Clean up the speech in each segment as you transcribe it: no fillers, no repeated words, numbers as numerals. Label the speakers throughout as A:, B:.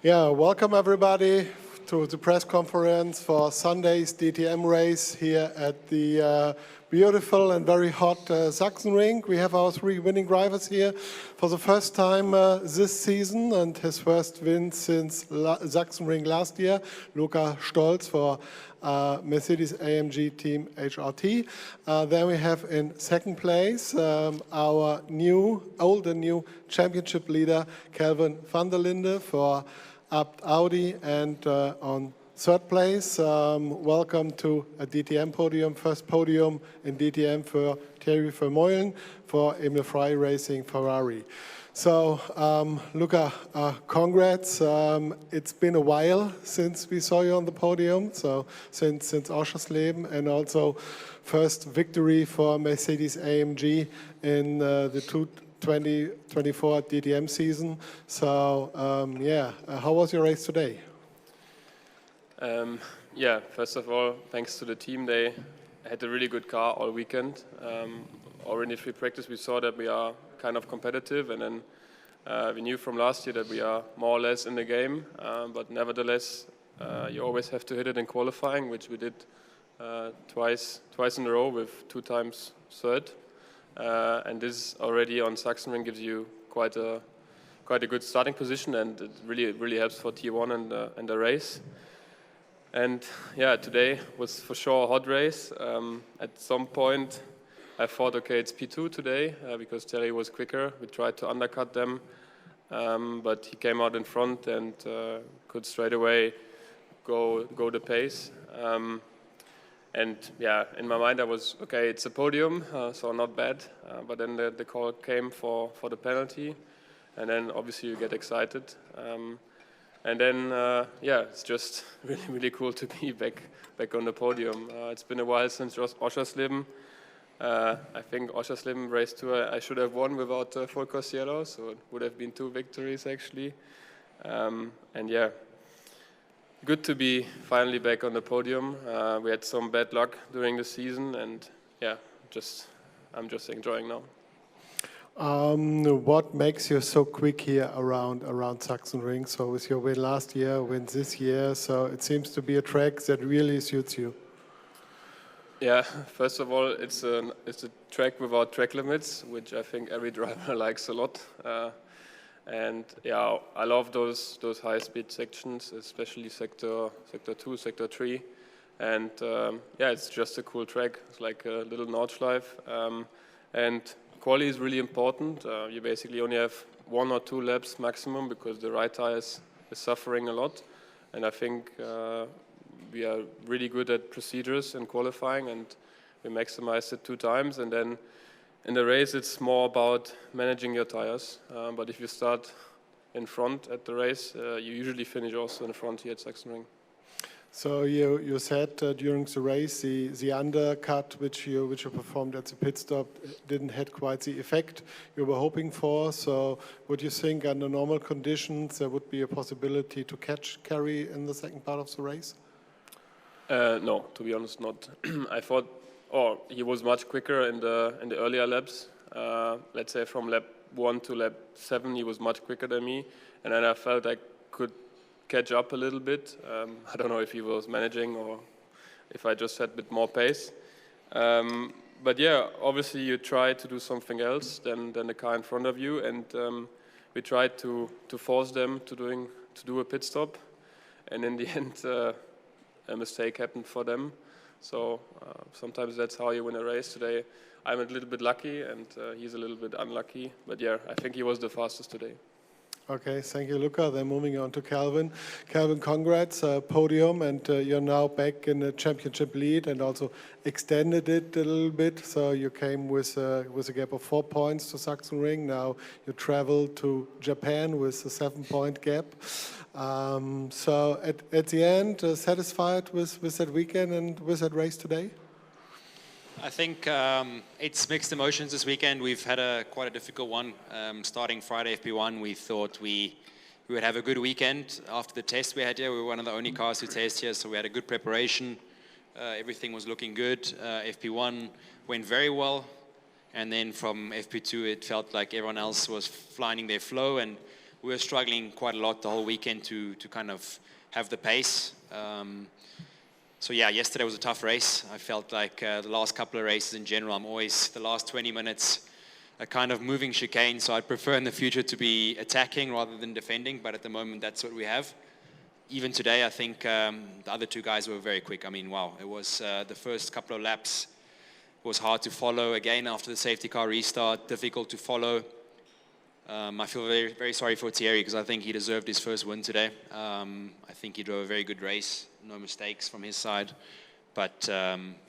A: Yeah, welcome everybody to the press conference for Sunday's DTM race here at the beautiful and very hot Sachsenring. We have our three winning drivers here for the first time this season, and his first win since Sachsenring last year, Luca Stolz for Mercedes-AMG Team HRT. Then we have in second place our old and new championship leader, Kelvin van der Linde for Audi, and on third place, welcome to a DTM podium, first podium in DTM for Thierry Vermeulen for Emil Frey Racing Ferrari. So, Luca, congrats. It's been a while since we saw you on the podium, so since Oschersleben, and also first victory for Mercedes-AMG in the 2024 DTM season. So, how was your race today?
B: First of all, thanks to the team. They had a really good car all weekend. Already in free practice, we saw that we are kind of competitive, and then we knew from last year that we are more or less in the game. But nevertheless, you always have to hit it in qualifying, which we did twice in a row with 2 times third. And this already on Sachsenring gives you quite a good starting position, and it really helps for T1 and the race. And yeah, today was for sure a hot race. At some point, I thought, okay, it's P2 today because Terry was quicker. We tried to undercut them, but he came out in front and could straight away go the pace. And yeah, in my mind I was, okay, it's a podium, so not bad. But then the call came for the penalty, and then obviously you get excited. And then, it's just really cool to be back on the podium. It's been a while since Oschersleben. I think Oschersleben race 2 I should have won without Volker Cielo, so it would have been 2 victories actually. And yeah, good to be finally back on the podium. We had some bad luck during the season, and yeah, I'm just enjoying now.
A: What makes you so quick here around Sachsenring? So with your win last year, win this year, so it seems to be a track that really suits you.
B: Yeah, first of all, it's a track without track limits, which I think every driver likes a lot. And yeah, I love those high-speed sections, especially sector 2, sector 3. And it's just a cool track. It's like a little Nordschleife. And quali is really important. You basically only have 1 or 2 laps maximum because the right tire is suffering a lot. And I think we are really good at procedures and qualifying, and we maximized it 2 times. And then in the race, it's more about managing your tires. But if you start in front at the race, you usually finish also in the front here at Sachsenring.
A: So you said during the race the undercut which you performed at the pit stop didn't have quite the effect you were hoping for. So would you think under normal conditions there would be a possibility to catch Kerry in the second part of the race?
B: No, to be honest, not. I thought, he was much quicker in the earlier laps. Let's say from lap 1 to lap 7, he was much quicker than me, and then I felt I could catch up a little bit. I don't know if he was managing or if I just had a bit more pace. But yeah, obviously you try to do something else than the car in front of you, and we tried to force them to do a pit stop, and in the end a mistake happened for them. So sometimes that's how you win a race. Today I'm a little bit lucky and he's a little bit unlucky, but yeah, I think he was the fastest today.
A: Okay, thank you, Luca. Then moving on to Kelvin. Kelvin, congrats, podium, and you're now back in the championship lead and also extended it a little bit. So you came with a gap of 4 points to Sachsenring. Now you travel to Japan with a 7-point gap. So at the end, satisfied with that weekend and with that race today?
C: I think it's mixed emotions this weekend. We've had quite a difficult one. Starting Friday FP1, we thought we would have a good weekend. After the test we had here, we were one of the only cars to test here, so we had a good preparation. Everything was looking good. FP1 went very well, and then from FP2 it felt like everyone else was finding their flow, and we were struggling quite a lot the whole weekend to kind of have the pace. So yeah, yesterday was a tough race. I felt like the last couple of races in general, I'm always, the last 20 minutes, a kind of moving chicane. So I'd prefer in the future to be attacking rather than defending. But at the moment, that's what we have. Even today, I think the other two guys were very quick. I mean, wow, it was the first couple of laps was hard to follow. Again, after the safety car restart, difficult to follow. I feel very, very sorry for Thierry because I think he deserved his first win today. I think he drove a very good race, no mistakes from his side. But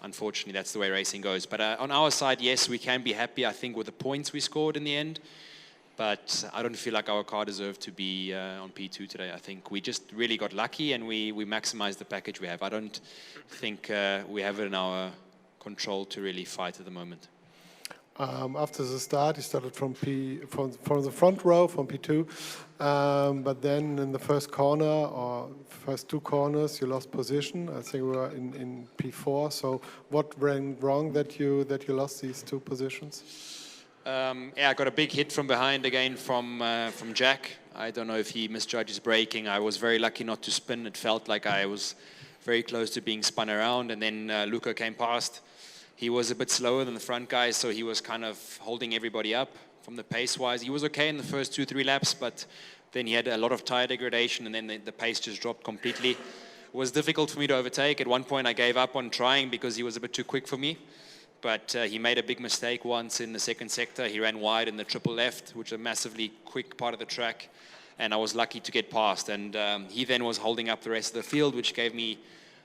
C: unfortunately, that's the way racing goes. But on our side, yes, we can be happy, I think, with the points we scored in the end. But I don't feel like our car deserved to be on P2 today. I think we just really got lucky and we maximized the package we have. I don't think we have it in our control to really fight at the moment.
A: After the start, you started from the front row, from P2, but then in the first corner or first two corners, you lost position. I think we were in P4. So what went wrong that you lost these two positions?
C: Yeah, I got a big hit from behind again from Jack. I don't know if he misjudges braking. I was very lucky not to spin. It felt like I was very close to being spun around, and then Luca came past. He was a bit slower than the front guys, so he was kind of holding everybody up from the pace-wise. He was okay in the first 2-3 laps, but then he had a lot of tire degradation, and then the pace just dropped completely. It was difficult for me to overtake. At one point, I gave up on trying because he was a bit too quick for me. But he made a big mistake once in the second sector. He ran wide in the triple left, which is a massively quick part of the track, and I was lucky to get past. And he then was holding up the rest of the field, which gave me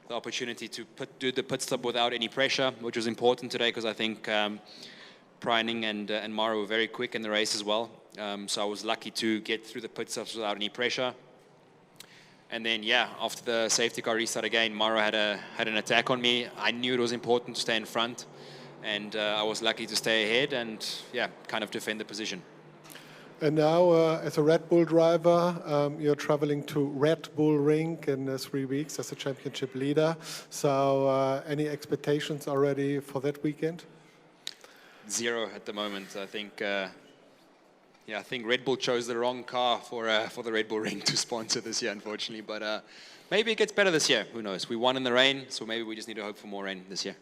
C: the opportunity to do the pit stop without any pressure, which was important today because I think Preining and Maro were very quick in the race as well. So I was lucky to get through the pit stops without any pressure. And then, yeah, after the safety car restart again, Maro had an attack on me. I knew it was important to stay in front, and I was lucky to stay ahead and, yeah, kind of defend the position.
A: And now, as a Red Bull driver, you're traveling to Red Bull Ring in 3 weeks as a championship leader. So, any expectations already for that weekend?
C: Zero at the moment. I think, I think Red Bull chose the wrong car for the Red Bull Ring to sponsor this year, unfortunately. But maybe it gets better this year. Who knows? We won in the rain, so maybe we just need to hope for more rain this year.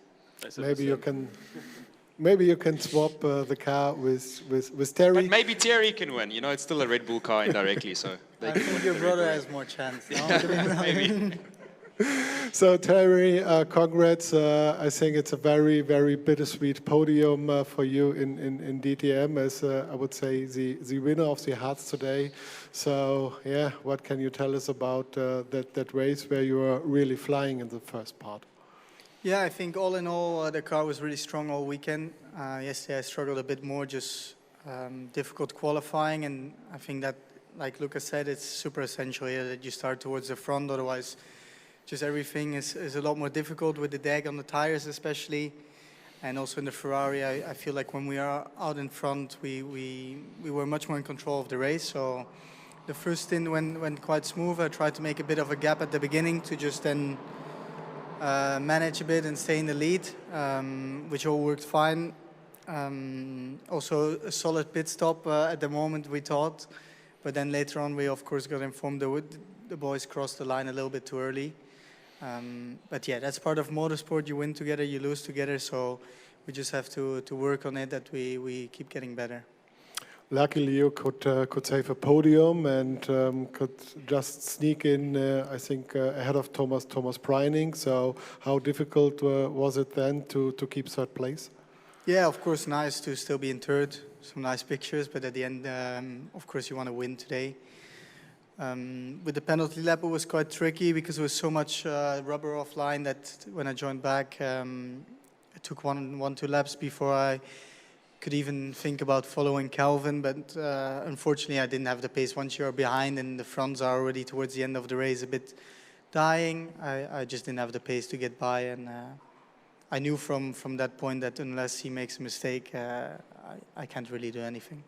A: Maybe you can swap the car with Terry.
C: But maybe Terry can win. You know, it's still a Red Bull car indirectly, so
D: I think your brother has more chance. No?
C: maybe.
A: So Terry, congrats. I think it's a very, very bittersweet podium for you in DTM as I would say the winner of the hearts today. So yeah, what can you tell us about that race where you were really flying in the first part?
D: Yeah, I think all in all, the car was really strong all weekend. Yesterday I struggled a bit more, just difficult qualifying, and I think that, like Lucas said, it's super essential here that you start towards the front, otherwise just everything is a lot more difficult with the drag on the tires especially. And also in the Ferrari, I feel like when we are out in front, we were much more in control of the race. So the first stint went quite smooth. I tried to make a bit of a gap at the beginning to just then manage a bit and stay in the lead, which all worked fine. Also a solid pit stop at the moment, we thought. But then later on, we of course got informed the boys crossed the line a little bit too early. But yeah, that's part of motorsport. You win together, you lose together. So we just have to work on it, that we keep getting better.
A: Luckily, you could save a podium and could just sneak in, I think, ahead of Thomas Preining. So how difficult was it then to keep third place?
D: Yeah, of course, nice to still be in third. Some nice pictures, but at the end, of course, you want to win today. With the penalty lap, it was quite tricky because there was so much rubber offline that when I joined back, it took two laps before I could even think about following Calvin. But unfortunately, I didn't have the pace. Once you're behind and the fronts are already towards the end of the race a bit dying, I just didn't have the pace to get by. And I knew from that point that unless he makes a mistake, I can't really do anything.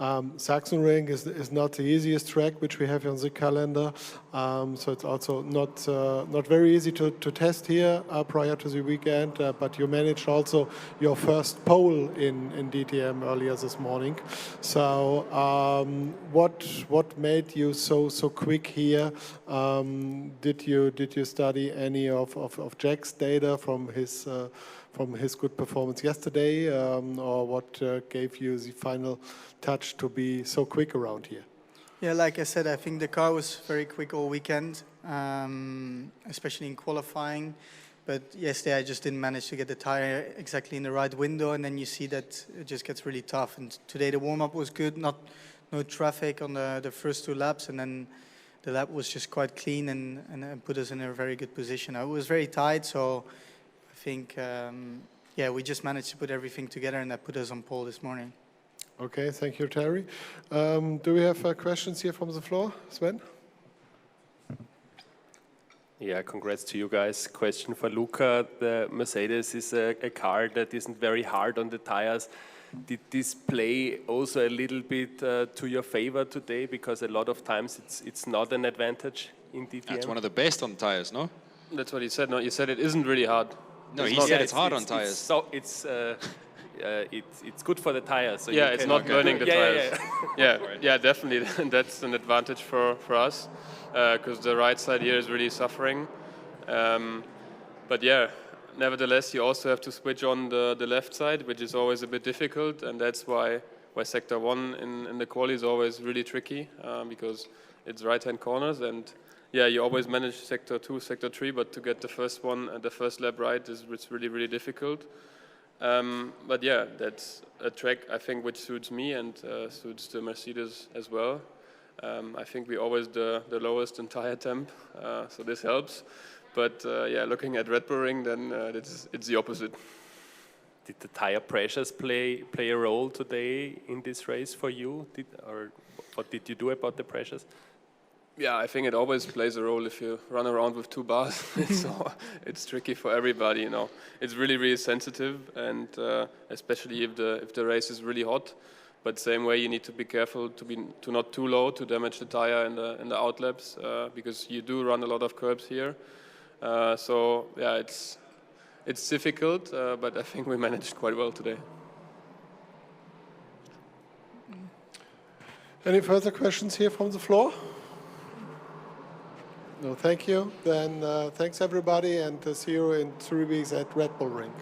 A: Sachsenring is not the easiest track which we have on the calendar, so it's also not very easy to test here prior to the weekend. But you managed also your first pole in DTM earlier this morning. So what made you so quick here? Did you study any of Jack's data from his good performance yesterday, or what gave you the final touch to be so quick around here?
D: Yeah, like I said, I think the car was very quick all weekend, especially in qualifying. But yesterday I just didn't manage to get the tire exactly in the right window, and then you see that it just gets really tough. And today the warm-up was good, no traffic on the first 2 laps, and then the lap was just quite clean and put us in a very good position. It was very tight, so I think, yeah, we just managed to put everything together, and that put us on pole this morning.
A: Okay, thank you, Terry. Do we have questions here from the floor? Sven?
E: Yeah, congrats to you guys. Question for Luca. The Mercedes is a car that isn't very hard on the tires. Did this play also a little bit to your favor today? Because a lot of times it's not an advantage in DTM.
C: That's one of the best on tires, no?
B: That's what he said. No, he said it isn't really hard.
C: No, he said it's hard on tires.
E: It's good for the tires. So
B: yeah, it's not burning the tires.
E: Yeah.
B: Yeah, definitely. That's an advantage for us, because the right side here is really suffering. But yeah, nevertheless, you also have to switch on the left side, which is always a bit difficult, and that's why sector 1 in the quali is always really tricky, because it's right-hand corners, and yeah, you always manage sector 2, sector 3, but to get the first one and the first lap right it's really, really difficult. But yeah, that's a track I think which suits me and suits the Mercedes as well. I think we always the lowest in tire temp, so this helps. But yeah, looking at Red Bull Ring, then it's the opposite.
E: Did the tire pressures play a role today in this race for you? Or what did you do about the pressures?
B: Yeah, I think it always plays a role if you run around with 2 bars. It's tricky for everybody, you know. It's really, really sensitive, and especially if the race is really hot. But same way, you need to be careful to not too low to damage the tire in the outlaps, because you do run a lot of curbs here. So yeah, it's difficult, but I think we managed quite well today.
A: Any further questions here from the floor? No, thank you. Then thanks everybody, and see you in 3 weeks at Red Bull Ring.